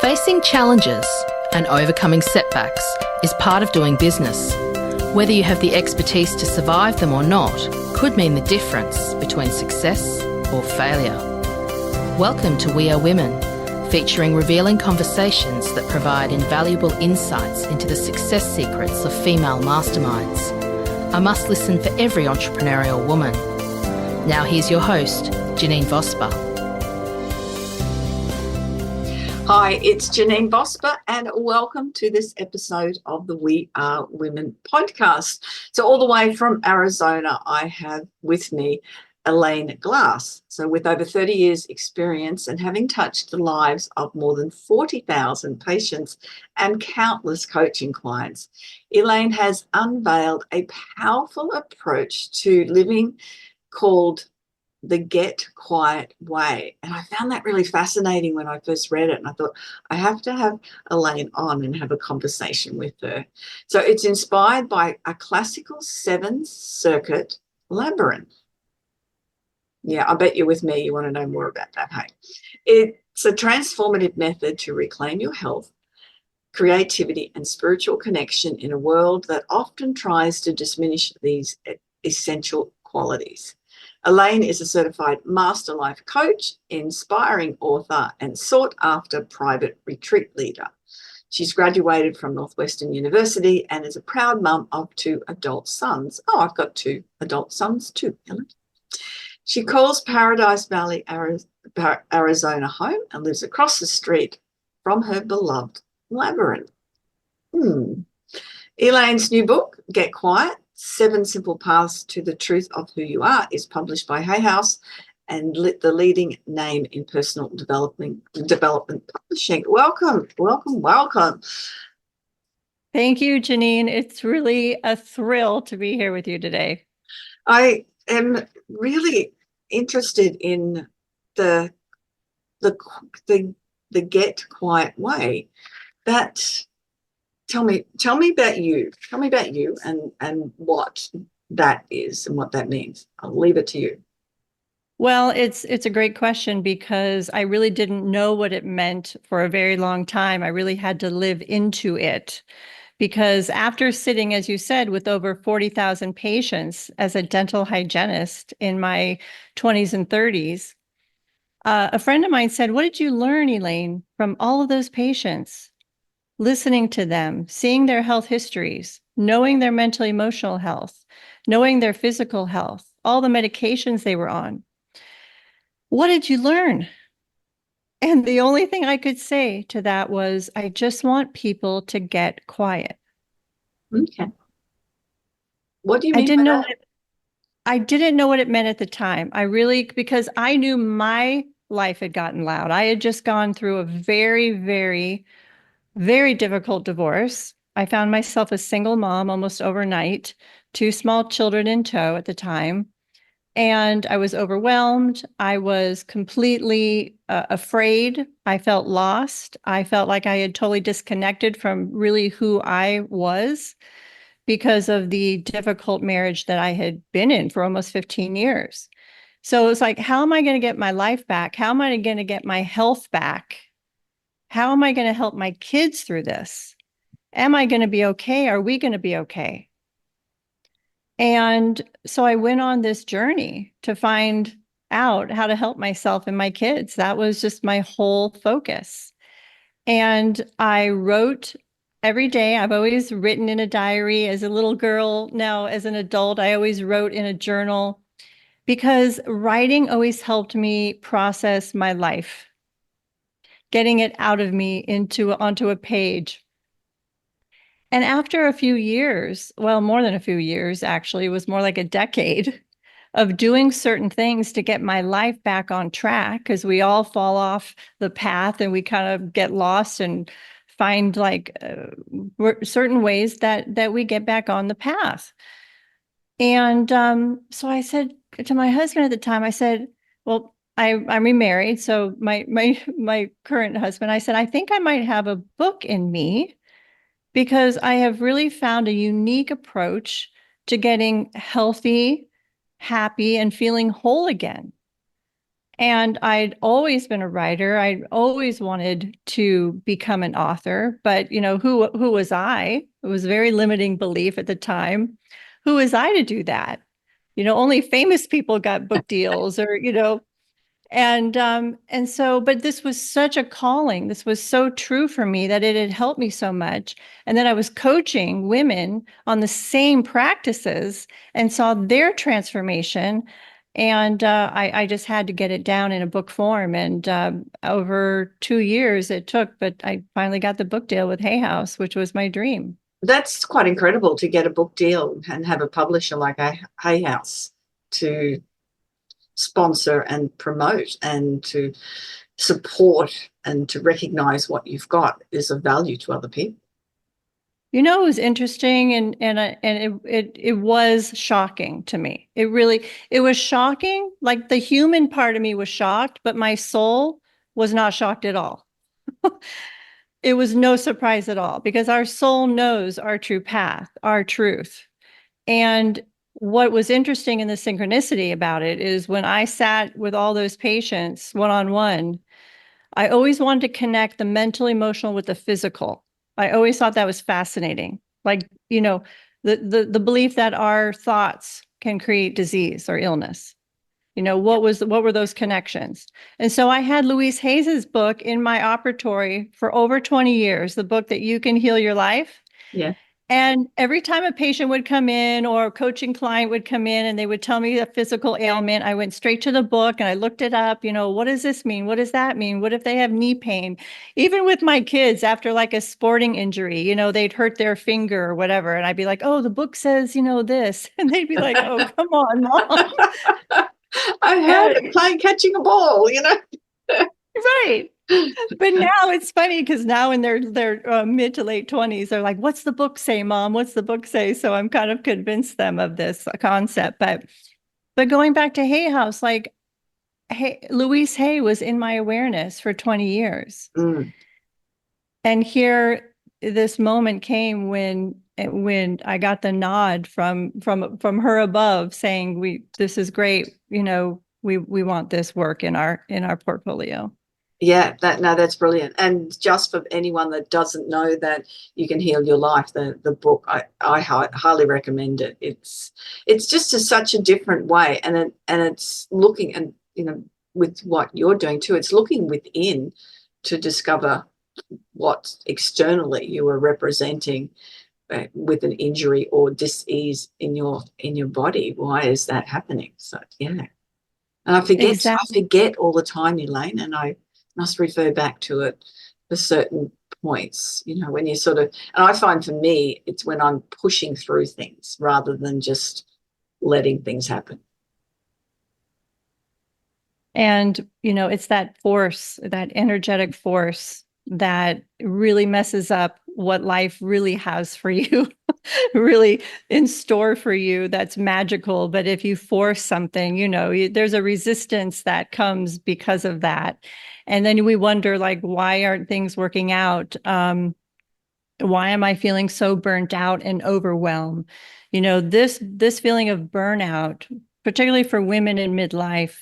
Facing challenges and overcoming setbacks is part of doing business. Whether you have the expertise to survive them or not could mean the difference between success or failure. Welcome to We Are Women, featuring revealing conversations that provide invaluable insights into the success secrets of female masterminds. A must listen for every entrepreneurial woman. Now here's your host, Janeen Vosper. Hi, it's Janeen Vosper, and welcome to this episode of the We Are Women podcast. So all the way from Arizona, I have with me Elaine Glass. So with over 30 years experience and having touched the lives of more than 40,000 patients and countless coaching clients, Elaine has unveiled a powerful approach to living called the Get Quiet Way. And I found that really fascinating when I first read it. And I thought, I have to have Elaine on and have a conversation with her. So it's inspired by a classical 7-circuit labyrinth. Yeah, I bet you're with me. You want to know more about that, hey? It's a transformative method to reclaim your health, creativity, and spiritual connection in a world that often tries to diminish these essential qualities. Elaine is a certified master life coach, inspiring author, and sought-after private retreat leader. She's graduated from Northwestern University and is a proud mum of 2 adult sons. Oh, I've got 2 adult sons too, Ellen. She calls Paradise Valley, Arizona home and lives across the street from her beloved labyrinth. Elaine's new book, Get Quiet, 7 Simple Paths to the Truth of Who You Are, is published by Hay House and the leading name in personal development publishing. Welcome. Thank you, Janeen. It's really a thrill to be here with you today. I am really interested in the Get Quiet way. Tell me about you. Tell me about you and what that is and what that means. I'll leave it to you. Well, it's a great question because I really didn't know what it meant for a very long time. I really had to live into it because after sitting, as you said, with over 40,000 patients as a dental hygienist in my 20s and 30s, a friend of mine said, "What did you learn, Elaine, from all of those patients?" Listening to them, seeing their health histories, knowing their mental emotional health, knowing their physical health, all the medications they were on. What did you learn? And the only thing I could say to that was, I just want people to get quiet. Okay. What do you mean by that? I didn't know what it meant at the time. Because I knew my life had gotten loud. I had just gone through a very, very difficult divorce. I found myself a single mom almost overnight, 2 small children in tow at the time. And I was overwhelmed. I was completely afraid. I felt lost. I felt like I had totally disconnected from really who I was because of the difficult marriage that I had been in for almost 15 years. So it was like, how am I going to get my life back? How am I going to get my health back? How am I going to help my kids through this? Am I going to be okay? Are we going to be okay? And so I went on this journey to find out how to help myself and my kids. That was just my whole focus. And I wrote every day. I've always written in a diary as a little girl. Now, as an adult, I always wrote in a journal because writing always helped me process my life, getting it out of me onto a page. And after a few years, well, more than a few years, actually, it was more like a decade of doing certain things to get my life back on track, because we all fall off the path and we kind of get lost and find certain ways that we get back on the path. And so I said to my husband at the time, I said, well, I'm remarried. So my current husband, I said, I think I might have a book in me because I have really found a unique approach to getting healthy, happy, and feeling whole again. And I'd always been a writer. I'd always wanted to become an author, but who was I? It was a very limiting belief at the time. Who was I to do that? Only famous people got book deals, or and so, but this was such a calling. This was so true for me that it had helped me so much. And then I was coaching women on the same practices and saw their transformation. And I just had to get it down in a book form. And over 2 years it took, but I finally got the book deal with Hay House, which was my dream. That's quite incredible to get a book deal and have a publisher like Hay House to sponsor and promote and to support and to recognize what you've got is of value to other people. It was interesting, and it was shocking to me. It was shocking. Like, the human part of me was shocked, but my soul was not shocked at all. It was no surprise at all, because our soul knows our true path, our truth. And what was interesting in the synchronicity about it is, when I sat with all those patients one-on-one, I always wanted to connect the mental, emotional with the physical. I always thought that was fascinating. Like, the belief that our thoughts can create disease or illness. What were those connections? And so I had Louise Hayes's book in my operatory for over 20 years, the book that You Can Heal Your Life. Yeah. And every time a patient would come in, or a coaching client would come in and they would tell me a physical ailment, I went straight to the book and I looked it up. What does this mean? What does that mean? What if they have knee pain? Even with my kids, after like a sporting injury, they'd hurt their finger or whatever. And I'd be like, oh, the book says, this. And they'd be like, oh, come on, Mom. I had it playing catching a ball, Right. But now it's funny, because now in their mid to late 20s, they're like, what's the book say, Mom? What's the book say? So I'm kind of convinced them of this concept. But going back to Hay House, like, Louise Hay was in my awareness for 20 years. Mm. And here, this moment came when I got the nod from her above, saying, this is great. We want this work in our portfolio. Yeah, that's brilliant. And just for anyone that doesn't know that You Can Heal Your Life, the book, I highly recommend it. It's just such a different way, and it's looking, and with what you're doing too, it's looking within to discover what externally you are representing with an injury or dis-ease in your body. Why is that happening? So yeah, and I forget all the time, Elaine, and I must refer back to it for certain points, when you sort of, and I find for me, it's when I'm pushing through things rather than just letting things happen. And, it's that force, that energetic force, that really messes up what life really has for you, really in store for you, that's magical. But if you force something, there's a resistance that comes because of that. And then we wonder, like, why aren't things working out? Why am I feeling so burnt out and overwhelmed? This feeling of burnout, particularly for women in midlife,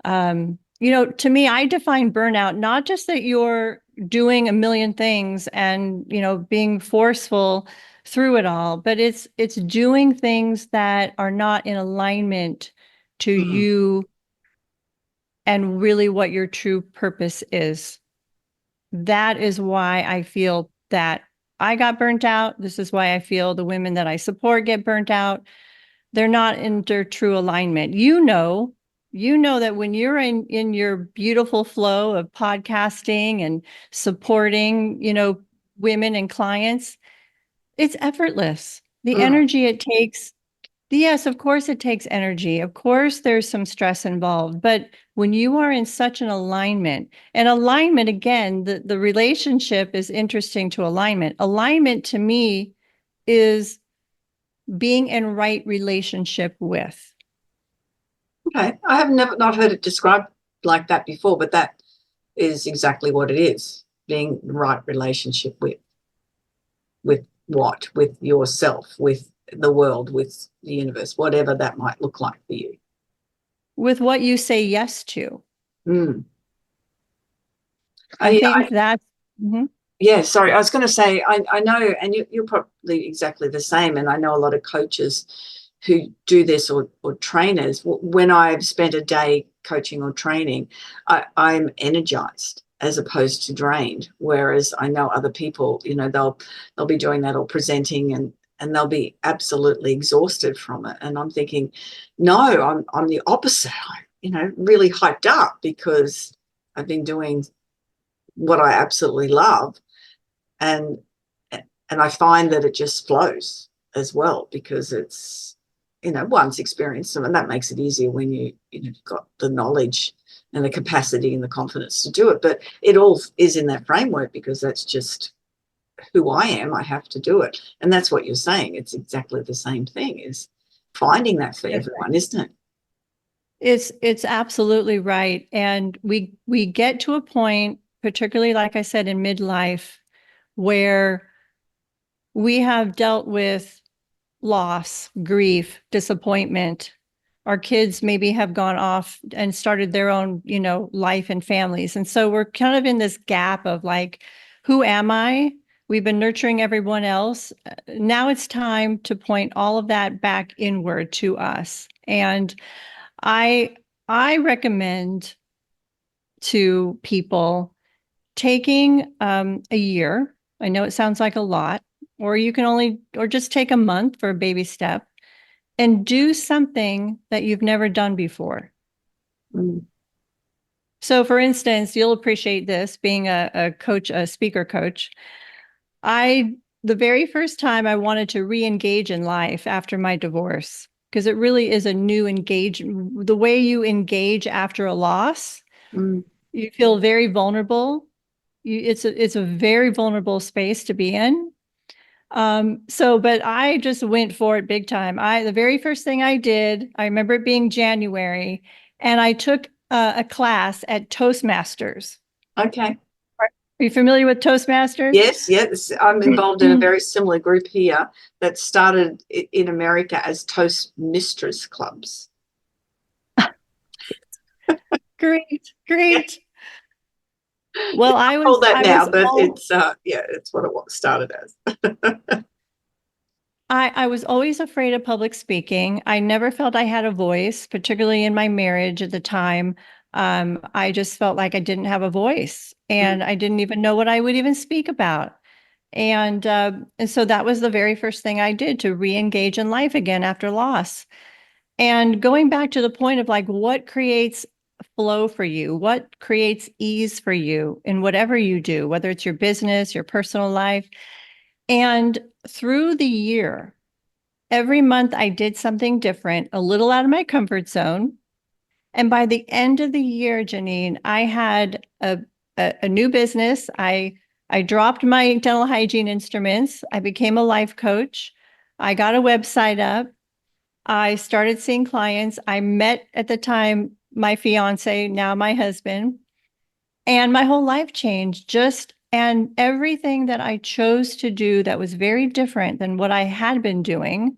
to me, I define burnout not just that you're doing a million things and, being forceful through it all, but it's doing things that are not in alignment to you and really what your true purpose is. That is why I feel that I got burnt out. This is why I feel the women that I support get burnt out. They're not in their true alignment. You know that when you're in your beautiful flow of podcasting and supporting, women and clients, it's effortless. The energy it takes. Yes, of course it takes energy. Of course there's some stress involved, but when you are in such an alignment, and alignment, again, the relationship is interesting to alignment. Alignment to me is being in right relationship with. Okay, I have not heard it described like that before, but that is exactly what it is, being in the right relationship with what? With yourself, with the world, with the universe, whatever that might look like for you. With what you say yes to. Mm. I think that's, Yeah, sorry. I was going to say, I know, and you're probably exactly the same. And I know a lot of coaches who do this, or trainers. When I've spent a day coaching or training, I'm energized as opposed to drained. Whereas I know other people, they'll be doing that or presenting, and they'll be absolutely exhausted from it. And I'm thinking, no, I'm the opposite. Really hyped up because I've been doing what I absolutely love. And I find that it just flows as well, because it's, one's experienced, and that makes it easier when you've got the knowledge and the capacity and the confidence to do it. But it all is in that framework, because that's just who I am. I have to do it. And that's what you're saying. It's exactly the same thing, is finding that for everyone, isn't it? It's absolutely right. And we get to a point, particularly like I said, in midlife, where we have dealt with loss, grief, disappointment. Our kids maybe have gone off and started their own, life and families. And so we're kind of in this gap of like, who am I? We've been nurturing everyone else. Now it's time to point all of that back inward to us. And I recommend to people taking a year. I know it sounds like a lot, or just take a month for a baby step and do something that you've never done before. Mm. So for instance, you'll appreciate this, being a coach, a speaker coach. The very first time I wanted to re-engage in life after my divorce, because it really is a new the way you engage after a loss, you feel very vulnerable. It's a very vulnerable space to be in. But I just went for it big time. The very first thing I did, I remember it being January, and I took a class at Toastmasters. Okay. Are you familiar with Toastmasters? Yes. I'm involved in a very similar group here that started in America as Toastmistress clubs. Great. Well, I call that now, but it's what it started as. I was always afraid of public speaking. I never felt I had a voice, particularly in my marriage at the time. I just felt like I didn't have a voice, and I didn't even know what I would even speak about. And so that was the very first thing I did to re-engage in life again after loss. And going back to the point of like, what creates flow for you? What creates ease for you in whatever you do, whether it's your business, your personal life? And through the year, every month I did something different, a little out of my comfort zone. And by the end of the year, Janeen, I had a new business. I dropped my dental hygiene instruments. I became a life coach. I got a website up. I started seeing clients. I met at the time my fiance, now my husband, and my whole life changed. And everything that I chose to do that was very different than what I had been doing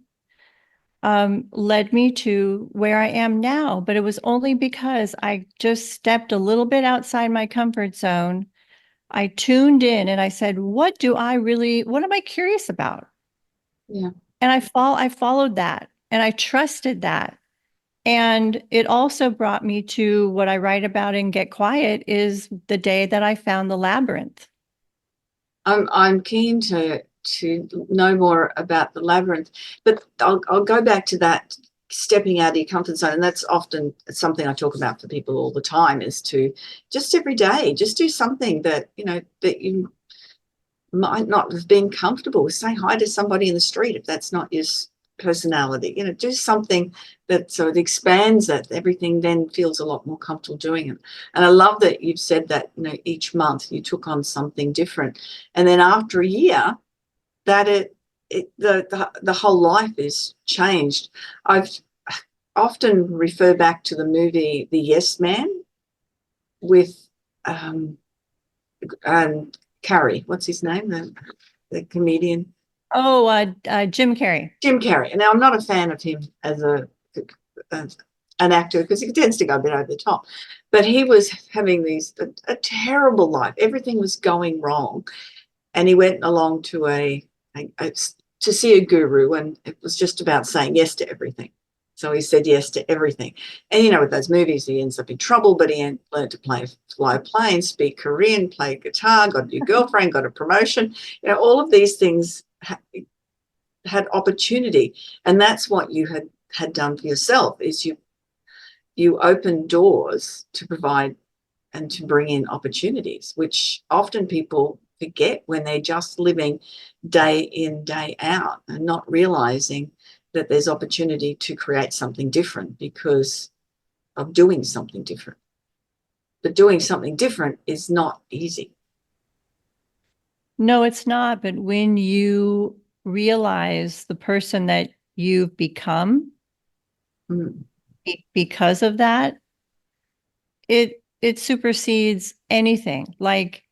led me to where I am now. But it was only because I just stepped a little bit outside my comfort zone. I tuned in and I said, what am I curious about? Yeah. And I followed that, and I trusted that. And it also brought me to what I write about in Get Quiet, is the day that I found the labyrinth. I'm keen to know more about the labyrinth, but I'll go back to that, stepping out of your comfort zone. And that's often something I talk about for people all the time, is to just every day, just do something that you might not have been comfortable with. Say hi to somebody in the street if that's not your personality. Do something that sort of expands it. Everything then feels a lot more comfortable doing it. And I love that you've said that each month you took on something different, and then after a year, that the whole life is changed. I've often refer back to the movie The Yes Man with Carrey. What's his name? The comedian. Oh, Jim Carrey. Jim Carrey. Now, I'm not a fan of him as a an actor because he tends to go a bit over the top. But he was having a terrible life. Everything was going wrong. And he went along to to see a guru, and it was just about saying yes to everything. So he said yes to everything. And, you know, with those movies, he ends up in trouble, but he learned to fly a plane, speak Korean, play guitar, got a new girlfriend, got a promotion. You know, all of these things had opportunity. And that's what you had done for yourself, is you opened doors to provide and to bring in opportunities, which often people forget when they're just living day in, day out, and not realizing that there's opportunity to create something different because of doing something different. But doing something different is not easy. No, it's not. But when you realize the person that you've become because of that, it supersedes anything. Like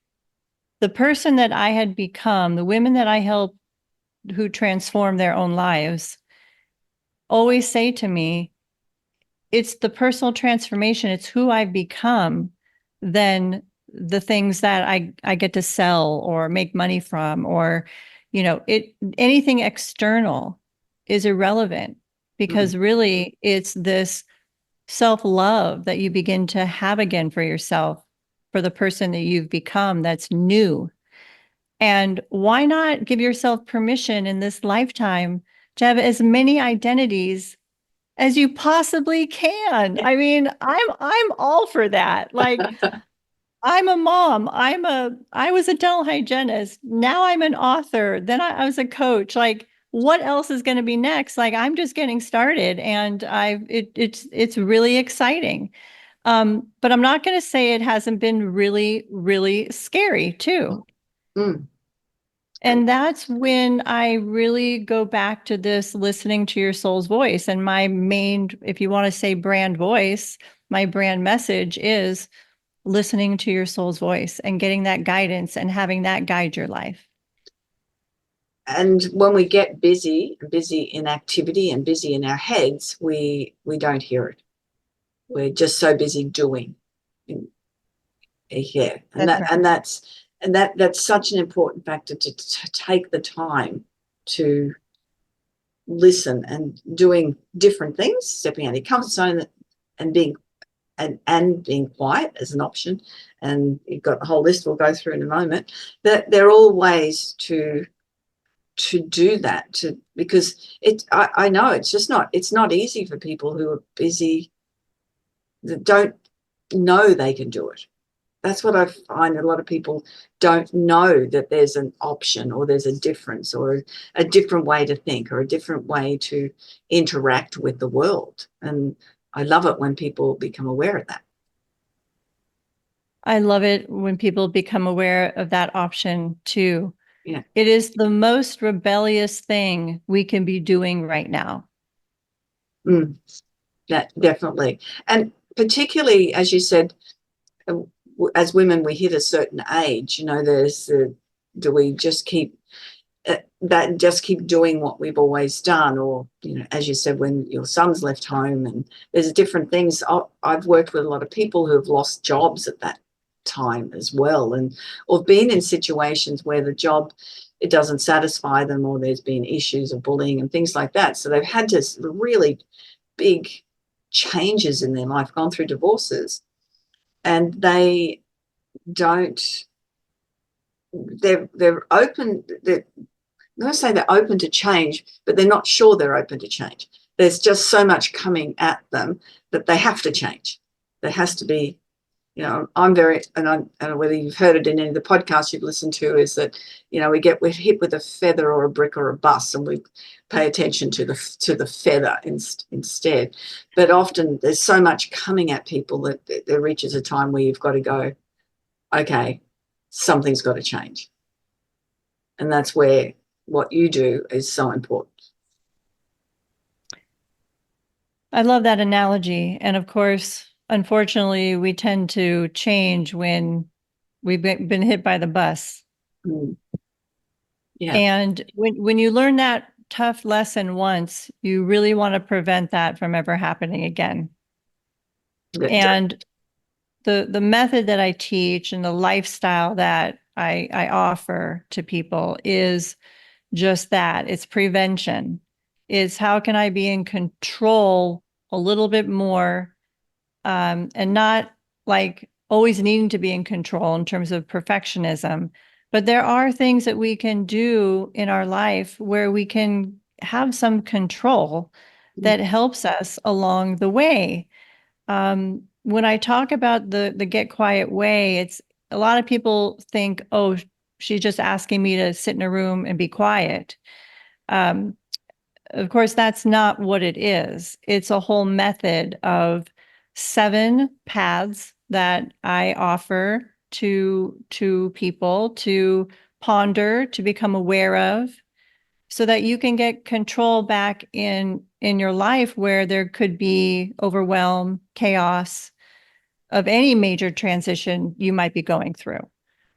the person that I had become, the women that I helped who transform their own lives always say to me, it's the personal transformation, it's who I've become, than the things that I get to sell or make money from, or, you know, anything external is irrelevant, because really it's this self-love that you begin to have again for yourself, for the person that you've become that's new. And why not give yourself permission in this lifetime to have as many identities as you possibly can? I mean, I'm all for that. Like, I'm a mom. I was a dental hygienist. Now I'm an author. Then I was a coach. Like, what else is going to be next? Like, I'm just getting started, and it's really exciting. But I'm not going to say it hasn't been really, really scary too. And that's when I really go back to this listening to your soul's voice. And my main, if you want to say brand voice, my brand message is listening to your soul's voice and getting that guidance and having that guide your life. And when we get busy in activity and busy in our heads, we don't hear it. We're just so busy doing. Yeah. That's such an important factor to take the time to listen, and doing different things, stepping out of your comfort zone, and being quiet as an option. And you've got a whole list we'll go through in a moment. That they're all ways to do that, because I know it's not easy for people who are busy, that don't know they can do it. That's what I find. A lot of people don't know that there's an option, or there's a difference, or a different way to think, or a different way to interact with the world. And I love it when people become aware of that. I love it when people become aware of that option too. Yeah. It is the most rebellious thing we can be doing right now. That definitely. And particularly, as you said, as women, we hit a certain age, you know, do we just keep doing what we've always done? Or, you know, as you said, when your son's left home, and there's different things. I've worked with a lot of people who have lost jobs at that time as well, or been in situations where the job, it doesn't satisfy them, or there's been issues of bullying and things like that. So they've had to really big changes in their life, gone through divorces, and they're open. I'm going to say they're open to change, but they're not sure they're open to change. There's just so much coming at them that they have to change. There has to be, you know, I don't know whether you've heard it in any of the podcasts you've listened to, is that, you know, we're hit with a feather or a brick or a bus, and we pay attention to the feather instead. But often there's so much coming at people that there reaches a time where you've got to go, okay, something's got to change. And that's where what you do is so important. I love that analogy. And of course, unfortunately, we tend to change when we've been hit by the bus. Yeah. And when you learn that tough lesson once, you really want to prevent that from ever happening again. And the method that I teach and the lifestyle that I offer to people is just that. It's prevention. Is how can I be in control a little bit more, and not like always needing to be in control in terms of perfectionism. But there are things that we can do in our life where we can have some control that helps us along the way. When I talk about the get quiet way, it's a lot of people think, oh, she's just asking me to sit in a room and be quiet. Of course, that's not what it is. It's a whole method of 7 paths that I offer to people to ponder, to become aware of, so that you can get control back in your life where there could be overwhelm, chaos of any major transition you might be going through.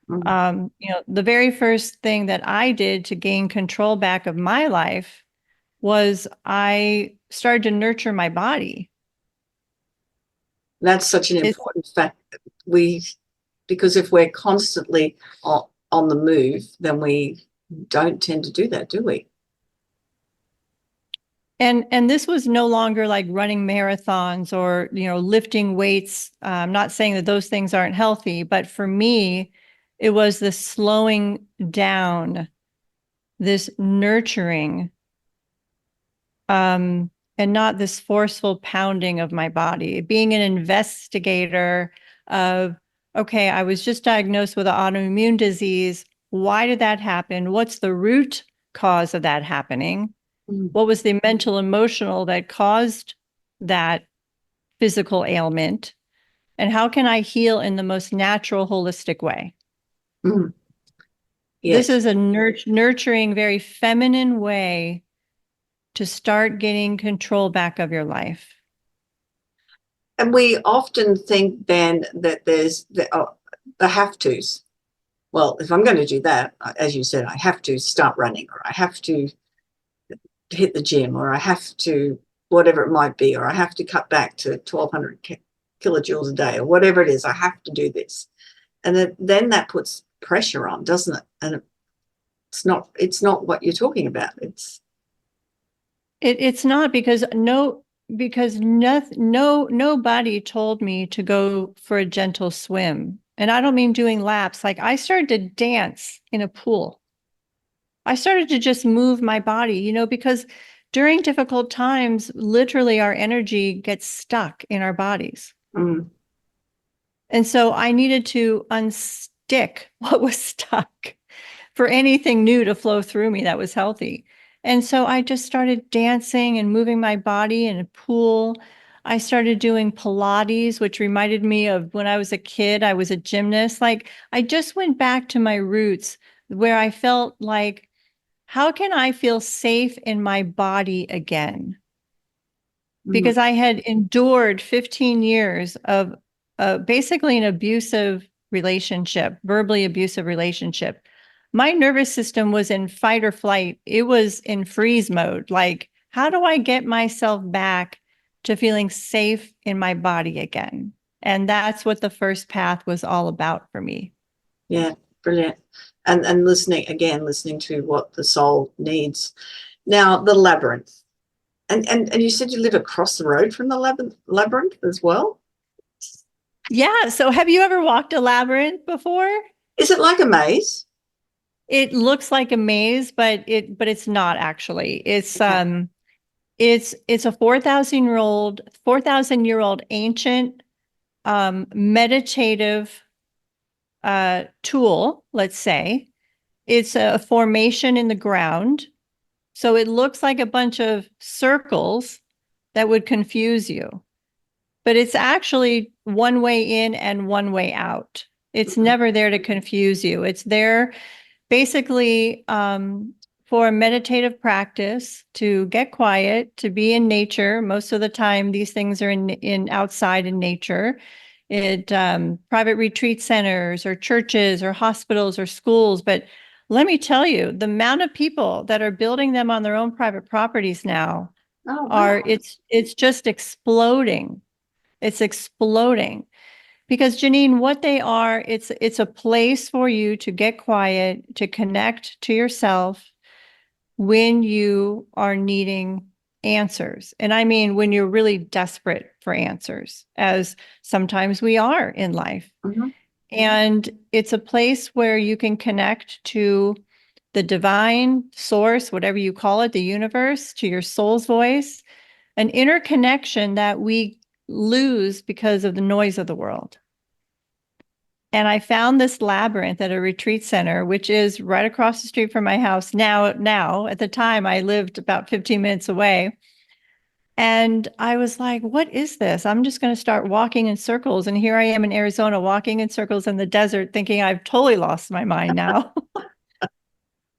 The very first thing that I did to gain control back of my life was I started to nurture my body. That's such an important fact. Because if we're constantly on the move, then we don't tend to do that, do we? And this was no longer like running marathons or, lifting weights. I'm not saying that those things aren't healthy, but for me, it was the slowing down, this nurturing, and not this forceful pounding of my body, being an investigator of, okay, I was just diagnosed with an autoimmune disease. Why did that happen? What's the root cause of that happening? What was the mental, emotional that caused that physical ailment? And how can I heal in the most natural, holistic way? Yes. This is a nurturing, very feminine way to start getting control back of your life. And we often think then that there's the have-tos. Well, if I'm going to do that, as you said, I have to start running, or I have to hit the gym, or I have to, whatever it might be, or I have to cut back to 1,200 kilojoules a day, or whatever it is, I have to do this. And then that puts pressure on, doesn't it? And it's not what you're talking about. It's not, because nobody told me to go for a gentle swim. And I don't mean doing laps. Like, I started to dance in a pool. I started to just move my body, because during difficult times, literally our energy gets stuck in our bodies. And so I needed to unstick what was stuck for anything new to flow through me that was healthy. And so I just started dancing and moving my body in a pool. I started doing Pilates, which reminded me of when I was a kid, I was a gymnast. Like, I just went back to my roots where I felt like, how can I feel safe in my body again? Because I had endured 15 years of basically an abusive relationship, verbally abusive relationship. My nervous system was in fight or flight. It was in freeze mode. Like, how do I get myself back to feeling safe in my body again? And that's what the first path was all about for me. Yeah, brilliant. And listening to what the soul needs. Now, the labyrinth. And you said you live across the road from the labyrinth as well? Yeah. So have you ever walked a labyrinth before? Is it like a maze? It looks like a maze, but it's not actually. It's a 4,000-year-old ancient meditative tool, let's say. It's a formation in the ground. So it looks like a bunch of circles that would confuse you. But it's actually one way in and one way out. It's never there to confuse you. It's there basically for a meditative practice, to get quiet, to be in nature. Most of the time, these things are in outside in nature. Private retreat centers or churches or hospitals or schools. But let me tell you, the amount of people that are building them on their own private properties now it's just exploding. It's exploding. Because Janeen, what they are, it's a place for you to get quiet, to connect to yourself when you are needing answers. And I mean, when you're really desperate for answers, as sometimes we are in life. Mm-hmm. And it's a place where you can connect to the divine source, whatever you call it, the universe, to your soul's voice, an inner connection that we lose because of the noise of the world. And I found this labyrinth at a retreat center, which is right across the street from my house. Now, at the time, I lived about 15 minutes away. And I was like, what is this? I'm just going to start walking in circles. And here I am in Arizona, walking in circles in the desert, thinking I've totally lost my mind now.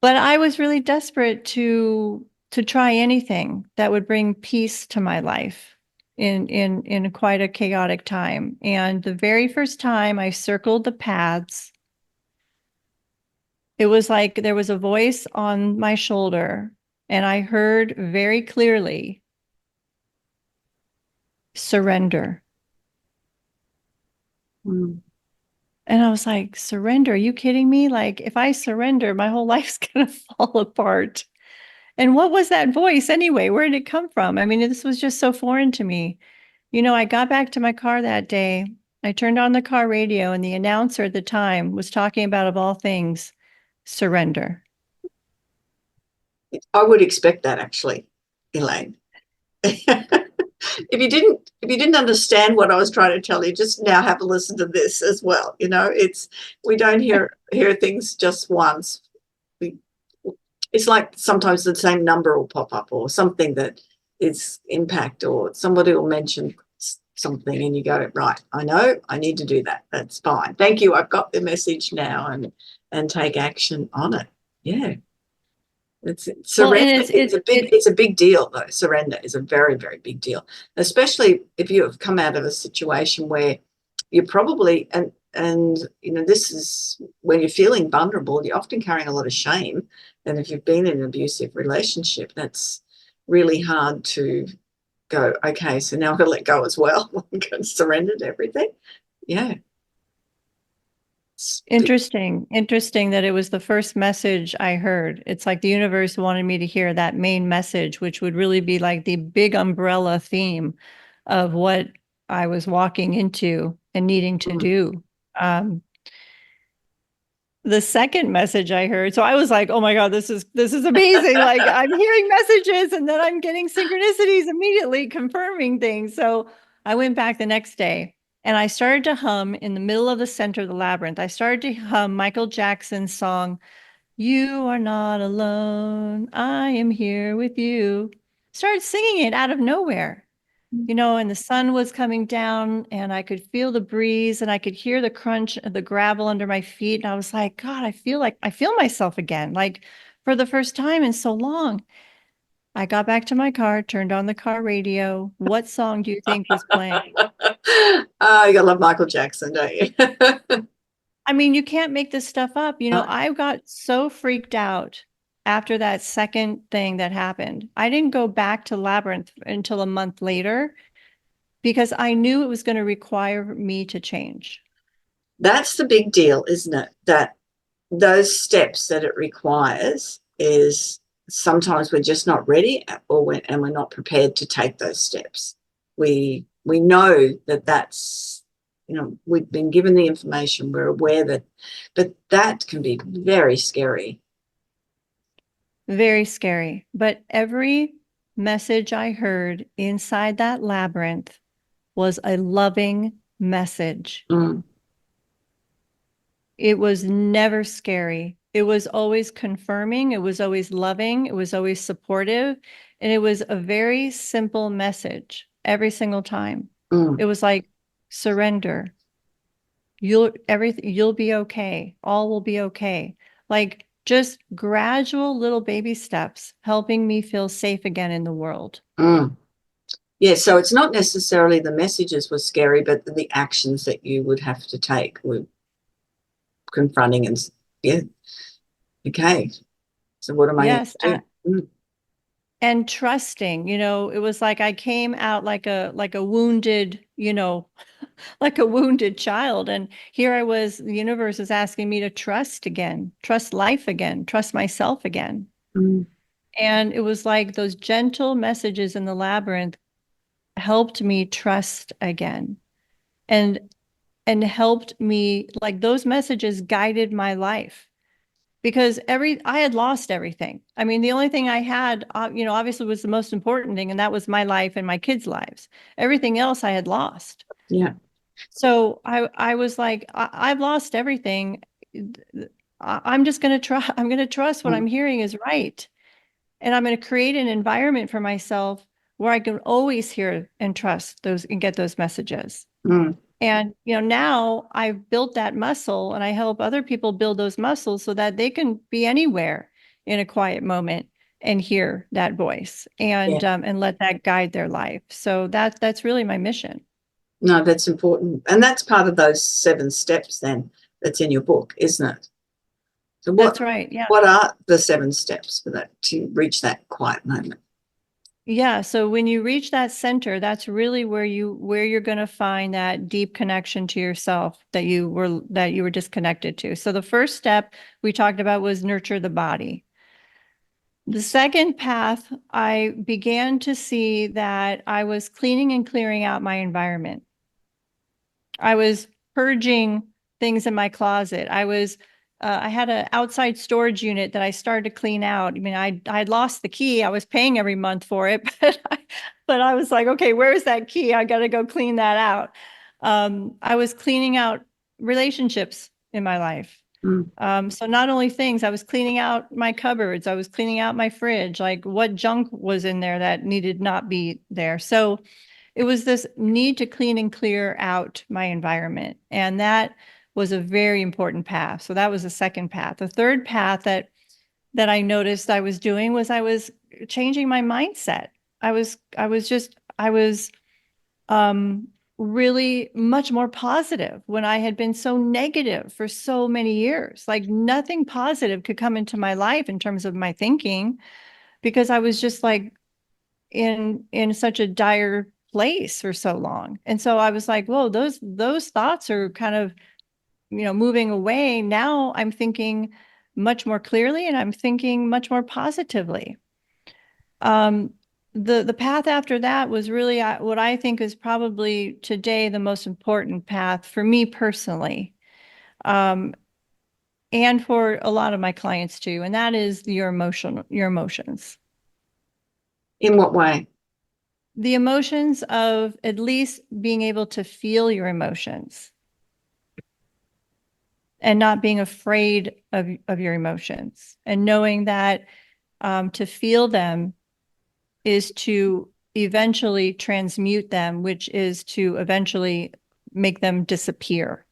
But I was really desperate to try anything that would bring peace to my life in quite a chaotic time. And the very first time I circled the paths, it was like there was a voice on my shoulder, and I heard very clearly, surrender. Mm. And I was like, surrender? Are you kidding me? Like, if I surrender, my whole life's going to fall apart. And what was that voice anyway? Where did it come from? I mean, this was just so foreign to me. You know, I got back to my car that day. I turned on the car radio, and the announcer at the time was talking about, of all things, surrender. I would expect that, actually, Elaine. If you didn't understand what I was trying to tell you, just now have a listen to this as well. You know, we don't hear things just once. It's like sometimes the same number will pop up, or something that is impact, or somebody will mention something and you go, right, I know I need to do that. That's fine. Thank you. I've got the message now, and take action on it. Yeah. It's surrender. It's a big deal, though. Surrender is a very, very big deal, especially if you have come out of a situation where you're probably, and you know, this is when you're feeling vulnerable, you're often carrying a lot of shame. And if you've been in an abusive relationship, that's really hard to go, okay, so now I've got to let go as well. I'm going to surrender to everything. Yeah. Interesting that it was the first message I heard. It's like the universe wanted me to hear that main message, which would really be like the big umbrella theme of what I was walking into and needing to do. The second message I heard, so I was like, oh my God, this is amazing. Like, I'm hearing messages, and then I'm getting synchronicities immediately confirming things. So I went back the next day, and I started to hum in the middle of the center of the labyrinth. I started to hum Michael Jackson's song, "You Are Not Alone, I Am Here With You." Started singing it out of nowhere. You know, and the sun was coming down, and I could feel the breeze, and I could hear the crunch of the gravel under my feet. And I was like, God, I feel myself again, like for the first time in so long. I got back to my car, turned on the car radio. What song do you think was playing? Oh, you gotta love Michael Jackson, don't you? I mean, you can't make this stuff up. You know, I got so freaked out after that second thing that happened. I didn't go back to Labyrinth until a month later, because I knew it was going to require me to change. That's the big deal, isn't it? That those steps that it requires is sometimes we're just not ready, and we're not prepared to take those steps. We know that's, you know, we've been given the information, we're aware that, but that can be very scary. Very scary. But every message I heard inside that labyrinth was a loving message. Mm. It was never scary. It was always confirming. It was always loving. It was always supportive. And it was a very simple message every single time. Mm. It was like, surrender. You'll be okay. All will be okay. Like, just gradual little baby steps helping me feel safe again in the world. Mm. Yeah, so it's not necessarily the messages were scary, but the actions that you would have to take were confronting. And yeah, okay, so what am I going to do? And trusting, you know, it was like I came out like a wounded, like a wounded child. And here I was, the universe is asking me to trust again, trust life again, trust myself again. Mm. And it was like those gentle messages in the labyrinth helped me trust again. And helped me, like those messages guided my life, because I had lost everything. I mean, the only thing I had, obviously was the most important thing, and that was my life and my kids' lives. Everything else I had lost. Yeah. So I was like, I've lost everything. I'm just going to try. I'm going to trust what I'm hearing is right. And I'm going to create an environment for myself where I can always hear and trust those and get those messages. Mm. And, now I've built that muscle, and I help other people build those muscles so that they can be anywhere in a quiet moment and hear that voice and let that guide their life. So that's really my mission. No, that's important. And that's part of those 7 steps then that's in your book, isn't it? So That's right. Yeah. What are the 7 steps for that to reach that quiet moment? Yeah. So when you reach that center, that's really where you're going to find that deep connection to yourself that you were disconnected to. So the first step we talked about was nurture the body. The second path, I began to see that I was cleaning and clearing out my environment. I was purging things in my closet. I had an outside storage unit that I started to clean out. I mean, I'd lost the key. I was paying every month for it, but I was like, okay, where is that key? I got to go clean that out. I was cleaning out relationships in my life. So not only things, I was cleaning out my cupboards, I was cleaning out my fridge, like what junk was in there that needed not be there. So it was this need to clean and clear out my environment. And that was a very important path. So that was the second path. The third path that I noticed I was doing was I was changing my mindset. I was really much more positive when I had been so negative for so many years. Like nothing positive could come into my life in terms of my thinking, because I was just like in such a dire place for so long. And so I was like, whoa, those thoughts are kind of, moving away. Now I'm thinking much more clearly, and I'm thinking much more positively. The path after that was really what I think is probably today the most important path for me personally, and for a lot of my clients too, and that is your emotions. In what way? The emotions of at least being able to feel your emotions and not being afraid of your emotions, and knowing that to feel them is to eventually transmute them, which is to eventually make them disappear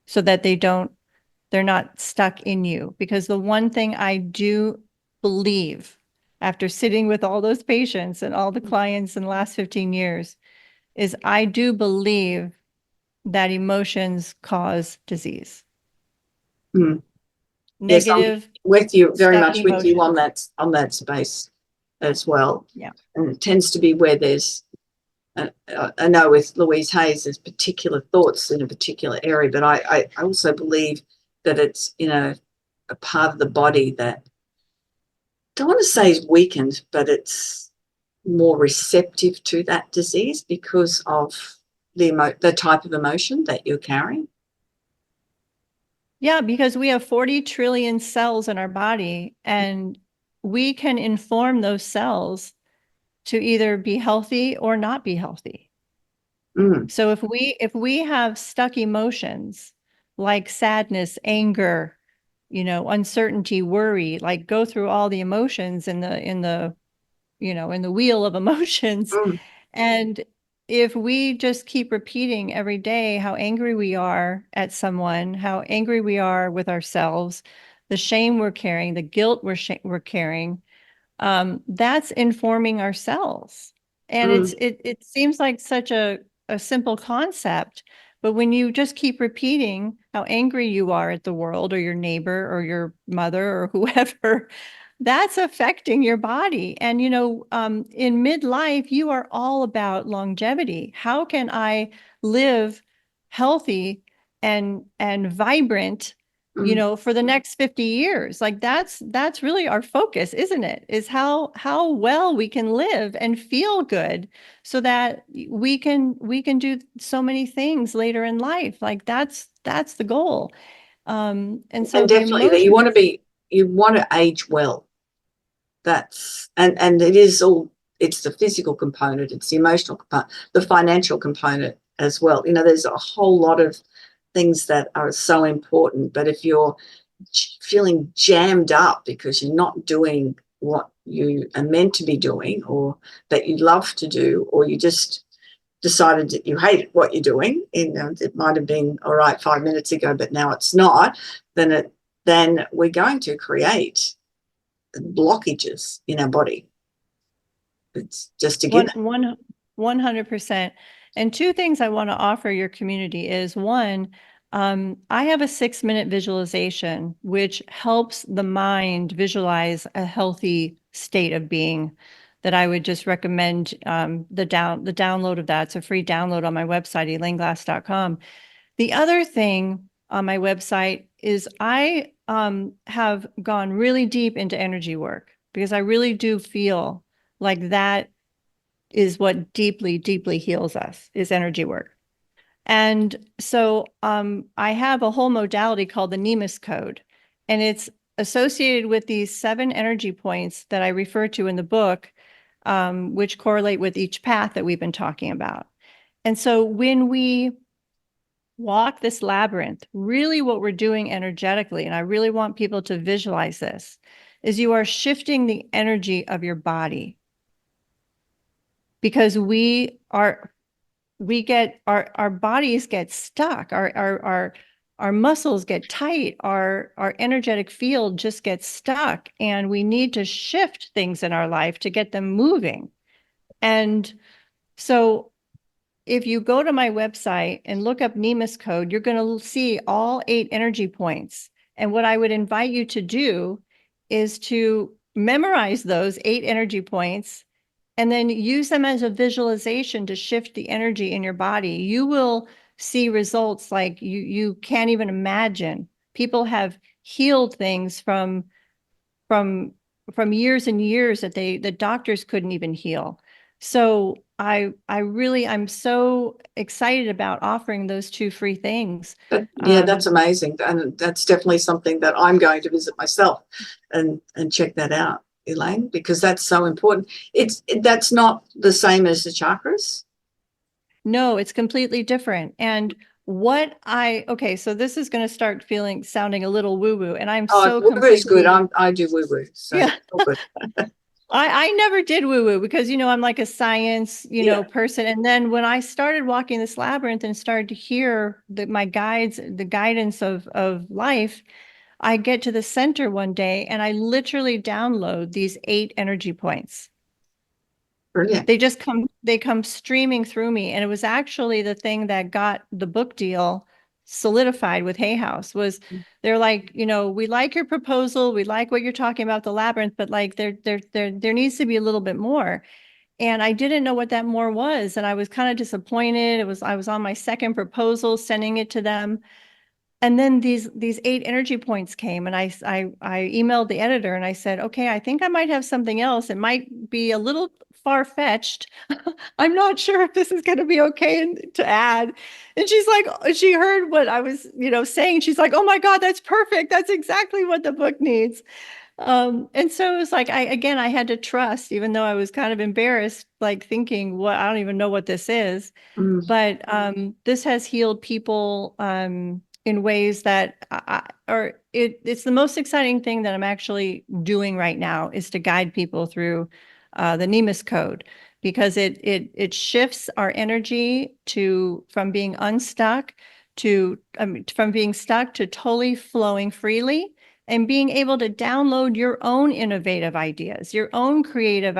so that they're not stuck in you. Because the one thing I do believe, after sitting with all those patients and all the clients in the last 15 years, is I do believe that emotions cause disease. Mm. Negative, yes, I'm with you, very much stuck with you emotions. on that space as well. Yeah. And it tends to be where there's, I know with Louise Hayes, there's particular thoughts in a particular area, but I also believe that it's, a part of the body that, I don't want to say is weakened, but it's more receptive to that disease because of the type of emotion that you're carrying. Yeah, because we have 40 trillion cells in our body, and we can inform those cells to either be healthy or not be healthy. So if we have stuck emotions like sadness, anger, uncertainty, worry, like go through all the emotions in the wheel of emotions. And if we just keep repeating every day how angry we are at someone, how angry we are with ourselves, the shame we're carrying, the guilt we're carrying, that's informing ourselves. And it seems like such a simple concept, but when you just keep repeating how angry you are at the world or your neighbor or your mother or whoever, that's affecting your body. And, in midlife, you are all about longevity. How can I live healthy and vibrant, for the next 50 years? Like that's really our focus, isn't it? Is how well we can live and feel good so that we can do so many things later in life. Like that's the goal. And so And the definitely that emotions. you want to age well. That's and it is all, it's the physical component, it's the emotional component, the financial component as well. There's a whole lot of things that are so important, but if you're feeling jammed up because you're not doing what you are meant to be doing or that you love to do, or you just decided that you hate what you're doing, it might have been all right 5 minutes ago, but now it's not, then we're going to create blockages in our body. It's just a given. 100%. And two things I want to offer your community is one, I have a 6-minute visualization, which helps the mind visualize a healthy state of being that I would just recommend the download of that. It's a free download on my website, elaineglass.com. The other thing on my website is I have gone really deep into energy work because I really do feel like that is what deeply, deeply heals us, is energy work. And so I have a whole modality called the Nemus Code, and it's associated with these 7 energy points that I refer to in the book, which correlate with each path that we've been talking about. And so when we walk this labyrinth, really what we're doing energetically, and I really want people to visualize this, is you are shifting the energy of your body. Because our bodies get stuck, our muscles get tight, our energetic field just gets stuck, and we need to shift things in our life to get them moving. And so if you go to my website and look up Nemus Code, you're going to see all 8 energy points. And what I would invite you to do is to memorize those 8 energy points and then use them as a visualization to shift the energy in your body. You will see results like you can't even imagine. People have healed things from years and years that the doctors couldn't even heal. So I'm so excited about offering those 2 free things. That's amazing, and that's definitely something that I'm going to visit myself and check that out, Elaine, because that's so important. That's not the same as the chakras. No, it's completely different. And okay, so this is going to start sounding a little woo-woo, and I'm so woo-woo is good. completely. I do woo-woo, so Yeah. good. I never did woo-woo because, I'm like a science, Yeah. person. And then when I started walking this labyrinth and started to hear my guides, the guidance of life, I get to the center one day and I literally download these 8 energy points. Brilliant. They come streaming through me. And it was actually the thing that got the book deal solidified with Hay House. Was they're like, we like your proposal, we like what you're talking about, the labyrinth, but like there needs to be a little bit more. And I didn't know what that more was, and I was kind of disappointed. I was on my second proposal, sending it to them, and then these 8 energy points came, and I emailed the editor and I said, okay, I think I might have something else. It might be a little far-fetched. I'm not sure if this is going to be okay to add. And she's like, she heard what I was, saying. She's like, oh my God, that's perfect. That's exactly what the book needs. And so it was like, I had to trust, even though I was kind of embarrassed, like thinking, I don't even know what this is. But this has healed people in ways that it's the most exciting thing that I'm actually doing right now, is to guide people through the Nemus Code, because it shifts our energy from being unstuck from being stuck to totally flowing freely, and being able to download your own innovative ideas, your own creative,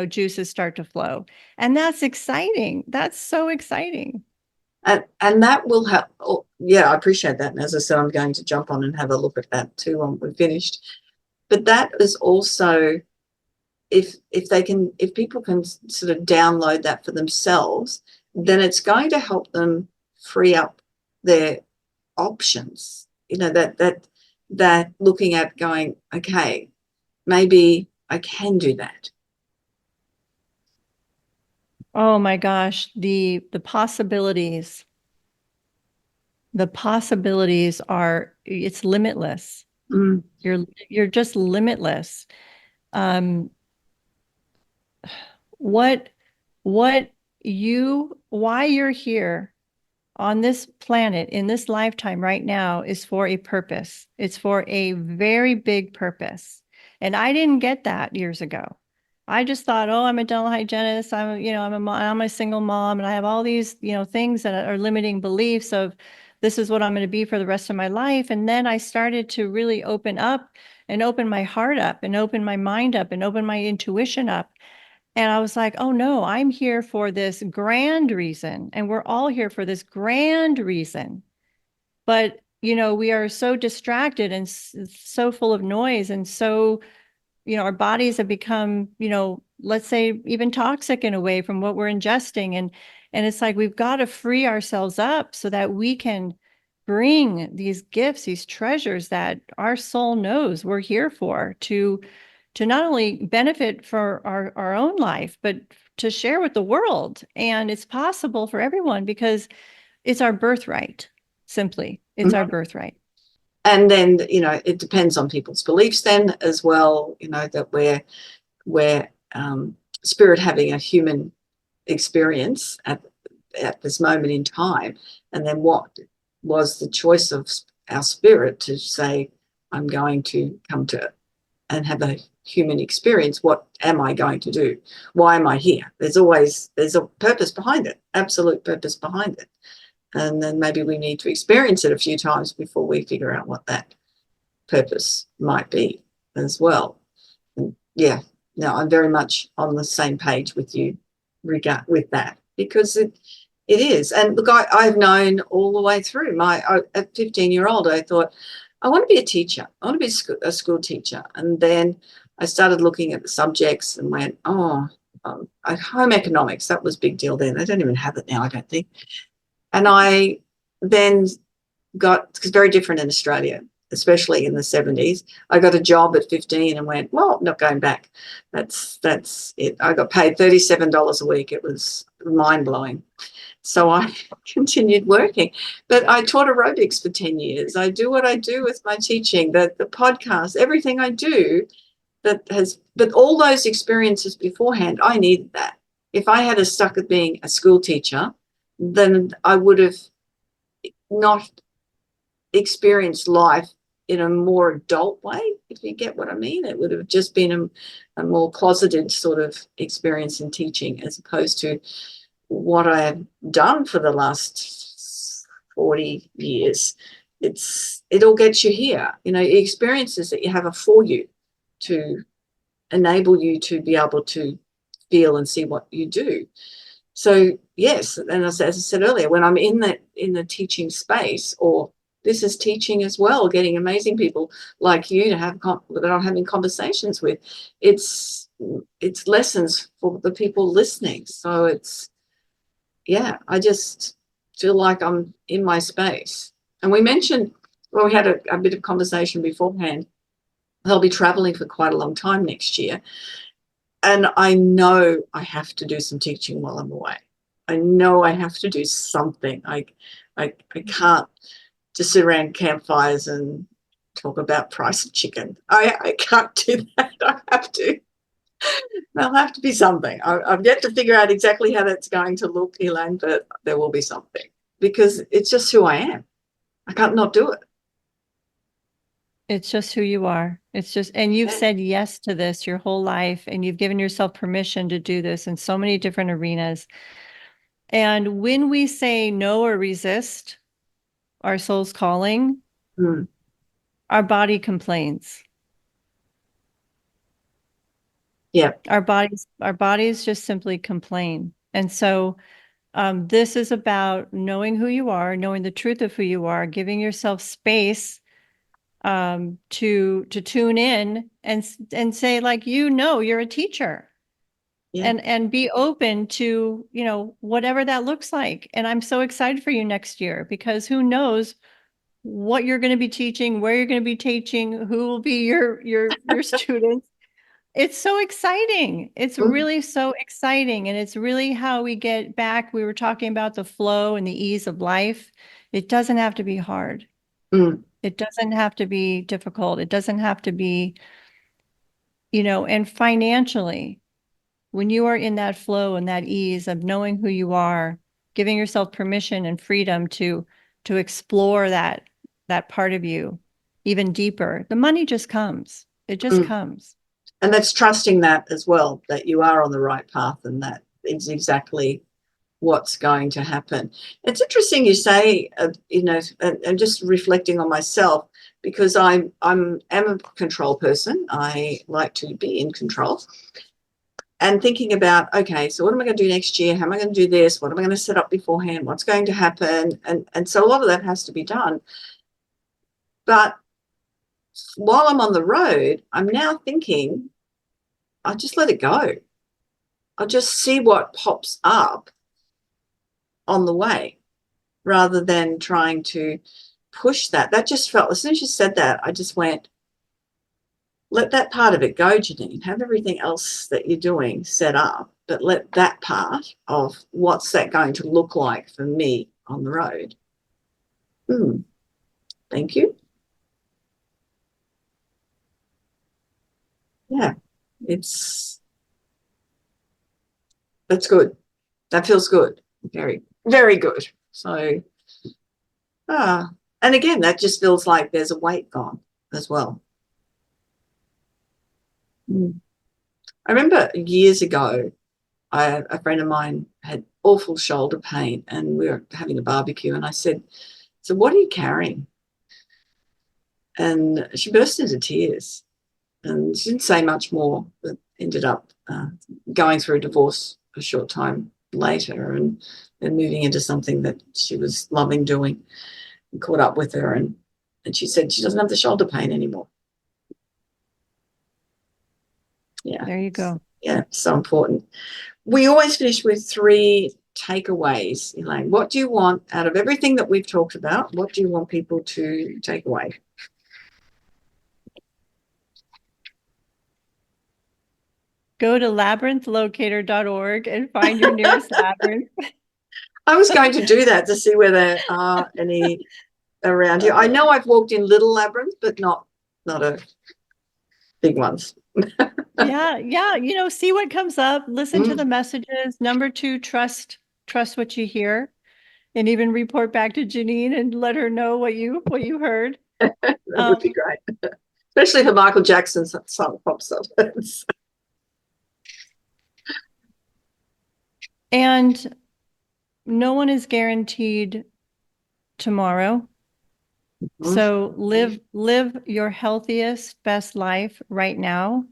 juices start to flow. And that's exciting. That's so exciting. And that will help. I appreciate that. And as I said, I'm going to jump on and have a look at that too when we're finished. But that is also, if people can sort of download that for themselves, then it's going to help them free up their options. That looking at going, okay, maybe I can do that. Oh my gosh, the possibilities. The possibilities are, it's limitless. Mm. You're just limitless. Why you're here on this planet in this lifetime right now is for a purpose. It's for a very big purpose. And I didn't get that years ago. I just thought, oh, I'm a dental hygienist. I'm a single mom, and I have all these, things that are limiting beliefs of this is what I'm going to be for the rest of my life. And then I started to really open up and open my heart up and open my mind up and open my intuition up. And I was like, oh no, I'm here for this grand reason. And we're all here for this grand reason. But, we are so distracted and so full of noise, and so, our bodies have become, let's say even toxic in a way from what we're ingesting. And it's like, we've got to free ourselves up so that we can bring these gifts, these treasures that our soul knows we're here for, to not only benefit for our own life, but to share with the world. And it's possible for everyone because it's our birthright. Simply, it's our birthright. And then, it depends on people's beliefs then as well, that we're spirit having a human experience at this moment in time. And then what was the choice of our spirit to say, I'm going to come to and have a human experience. What am I going to do? Why am I here? There's a purpose behind it, absolute purpose behind it. And then maybe we need to experience it a few times before we figure out what that purpose might be as well. And yeah, no, I'm very much on the same page with you with that, because it is. And look, I've known all the way through at 15-year-old, I thought, I want to be a teacher. I want to be a school teacher. And then I started looking at the subjects and went, home economics, that was a big deal then. They don't even have it now, I don't think. And I then because very different in Australia, especially in the 70s. I got a job at 15 and went, well, I'm not going back. That's it. I got paid $37 a week. It was mind-blowing. So I continued working. But I taught aerobics for 10 years. I do what I do with my teaching, the podcast, everything I do but all those experiences beforehand, I needed that. If I had stuck at being a school teacher, then I would have not experienced life in a more adult way, if you get what I mean. It would have just been a more closeted sort of experience in teaching, as opposed to what I have done for the last 40 years. It all gets you here. Experiences that you have are for you to enable you to be able to feel and see what you do. So yes, and as I said earlier, when I'm in the teaching space, or this is teaching as well, getting amazing people like you to have that I'm having conversations with, it's lessons for the people listening. So I just feel like I'm in my space. And we mentioned, well, we had a bit of conversation beforehand. I'll be traveling for quite a long time next year. And I know I have to do some teaching while I'm away. I know I have to do something. I can't just sit around campfires and talk about price of chicken. I can't do that. There'll have to be something. I've yet to figure out exactly how that's going to look, Elaine, but there will be something, because it's just who I am. I can't not do it. It's just who you are. And you've said yes to this your whole life, and you've given yourself permission to do this in so many different arenas. And when we say no or resist our soul's calling, our body complains. Yeah. Our bodies just simply complain. And so this is about knowing who you are, knowing the truth of who you are, giving yourself space to tune in and say, like, you're a teacher. Yeah. And be open to, whatever that looks like. And I'm so excited for you next year, because who knows what you're going to be teaching, where you're going to be teaching, who will be your students. It's so exciting. It's really so exciting. And it's really how we get back. We were talking about the flow and the ease of life. It doesn't have to be hard. It doesn't have to be difficult. It doesn't have to be, and financially, when you are in that flow and that ease of knowing who you are, giving yourself permission and freedom to explore that part of you even deeper, the money just comes. It just comes. And that's trusting that as well, that you are on the right path and that is exactly what's going to happen. It's interesting you say, and just reflecting on myself, because I am a control person. I like to be in control. And thinking about, okay, so what am I going to do next year? How am I going to do this? What am I going to set up beforehand? What's going to happen? And so a lot of that has to be done. But while I'm on the road, I'm now thinking, I'll just let it go. I'll just see what pops up on the way rather than trying to push that. That just felt, as soon as you said that, I just went, let that part of it go, Janeen. Have everything else that you're doing set up, but let that part of what's that going to look like for me on the road. Thank you. Yeah, that's good. That feels good. Very, very good. So, and again, that just feels like there's a weight gone as well. I remember years ago, a friend of mine had awful shoulder pain and we were having a barbecue and I said, so what are you carrying? And she burst into tears and she didn't say much more, but ended up going through a divorce a short time later and then moving into something that she was loving doing, and caught up with her and she said she doesn't have the shoulder pain anymore. Yeah. There you go. Yeah, so important. We always finish with 3 takeaways, Elaine. What do you want out of everything that we've talked about? What do you want people to take away? Go to labyrinthlocator.org and find your nearest labyrinth. I was going to do that to see where there are any around here. I know I've walked in little labyrinths, but not a big ones. Yeah. See what comes up. Listen to the messages. Number 2, trust what you hear, and even report back to Janeen and let her know what you heard. That would be great, especially if the Michael Jackson song pops up. And no one is guaranteed tomorrow. So live your healthiest, best life right now.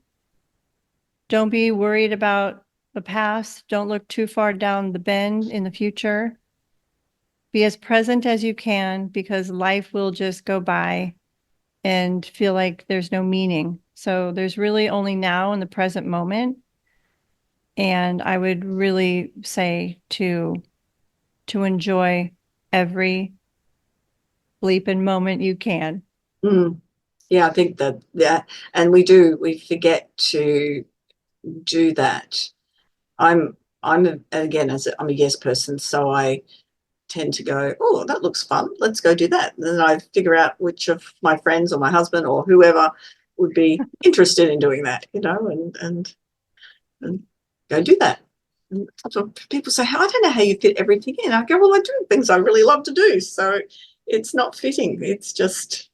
Don't be worried about the past. Don't look too far down the bend in the future. Be as present as you can, because life will just go by and feel like there's no meaning. So there's really only now in the present moment. And I would really say to enjoy every leap and moment you can. Yeah, I think that, and we forget to do that. I'm a yes person, so I tend to go, oh, that looks fun, let's go do that. And then I figure out which of my friends or my husband or whoever would be interested in doing that, and go do that. And so people say, I don't know how you fit everything in. I go, well, I do things I really love to do, so it's not fitting. It's just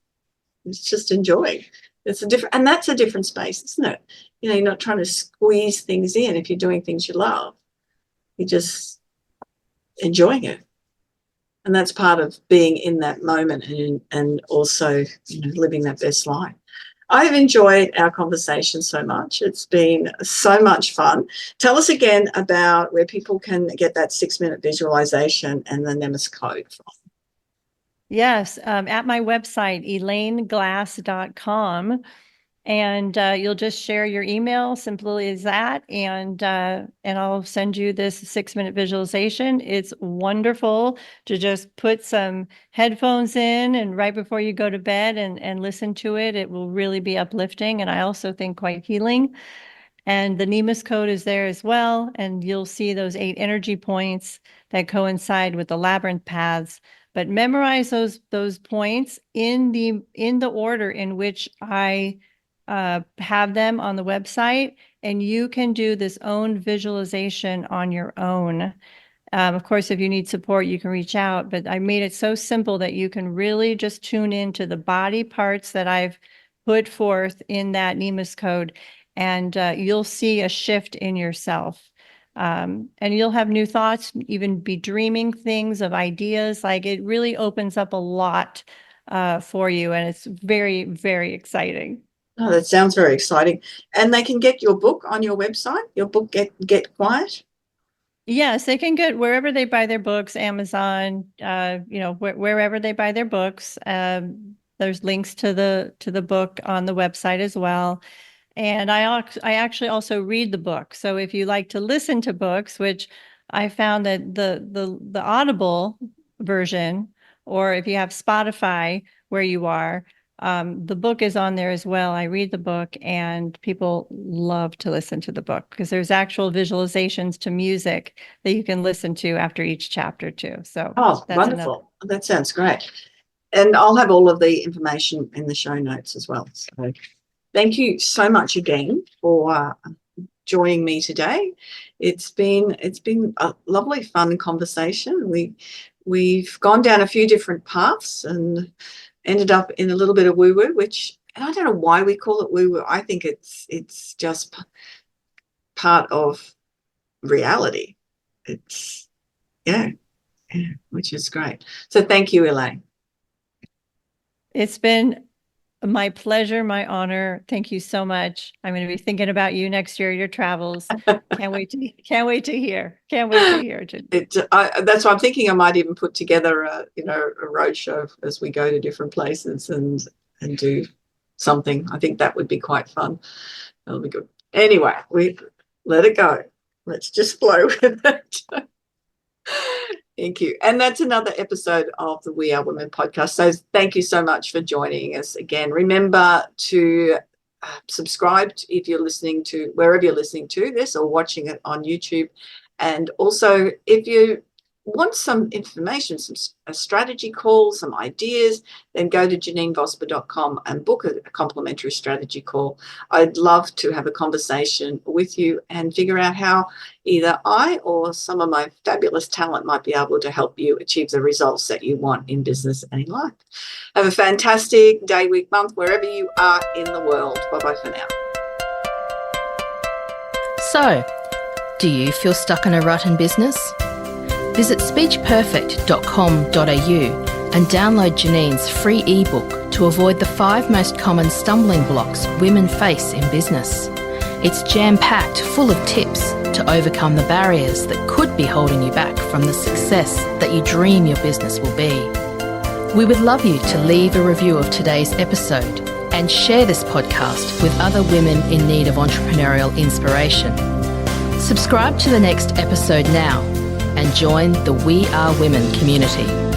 enjoying. It's and that's a different space, isn't it? You're not trying to squeeze things in. If you're doing things you love, you're just enjoying it. And that's part of being in that moment and also living that best life. I've enjoyed our conversation so much. It's been so much fun. Tell us again about where people can get that 6-minute visualization and the NEMIS code from. Yes, at my website, elaineglass.com. And you'll just share your email, simply as that, and I'll send you this 6-minute visualization. It's wonderful to just put some headphones in and right before you go to bed and listen to it. It will really be uplifting, and I also think quite healing. And the Nemus code is there as well, and you'll see those 8 energy points that coincide with the labyrinth paths. But memorize those points in the order in which I have them on the website, and you can do this own visualization on your own. Of course, if you need support, you can reach out, but I made it so simple that you can really just tune into the body parts that I've put forth in that Nemus code, and you'll see a shift in yourself. And you'll have new thoughts, even be dreaming things of ideas. Like, it really opens up a lot for you, and it's very, very exciting. Oh, that sounds very exciting. And they can get your book on your website, your book, Get Quiet? Yes, they can get wherever they buy their books, Amazon, wherever they buy their books. There's links to the book on the website as well. And I actually also read the book. So if you like to listen to books, which I found that the Audible version, or if you have Spotify where you are, the book is on there as well. I read the book, and people love to listen to the book because there's actual visualizations to music that you can listen to after each chapter too. So that's wonderful. That sounds great. And I'll have all of the information in the show notes as well. So thank you so much again for joining me today. It's been a lovely, fun conversation. We've gone down a few different paths and ended up in a little bit of woo-woo, and I don't know why we call it woo-woo. I think it's just part of reality. It's which is great. So thank you, Elaine. It's been my pleasure, my honor. Thank you so much. I'm going to be thinking about you next year, your travels. Can't wait to hear. That's why I'm thinking I might even put together a roadshow as we go to different places and do something. I think that would be quite fun. That'll be good. Anyway, we let it go. Let's just flow with it. Thank you. And that's another episode of the We Are Women podcast. So thank you so much for joining us again. Remember to subscribe if you're listening to wherever you're listening to this or watching it on YouTube. And also, if you want some information, a strategy call, some ideas, then go to janeenvosper.com and book a complimentary strategy call. I'd love to have a conversation with you and figure out how either I or some of my fabulous talent might be able to help you achieve the results that you want in business and in life. Have a fantastic day, week, month, wherever you are in the world. Bye-bye for now. So, do you feel stuck in a rut in business? Visit speechperfect.com.au and download Janeen's free ebook to avoid the 5 most common stumbling blocks women face in business. It's jam-packed full of tips to overcome the barriers that could be holding you back from the success that you dream your business will be. We would love you to leave a review of today's episode and share this podcast with other women in need of entrepreneurial inspiration. Subscribe to the next episode now and join the We Are Women community.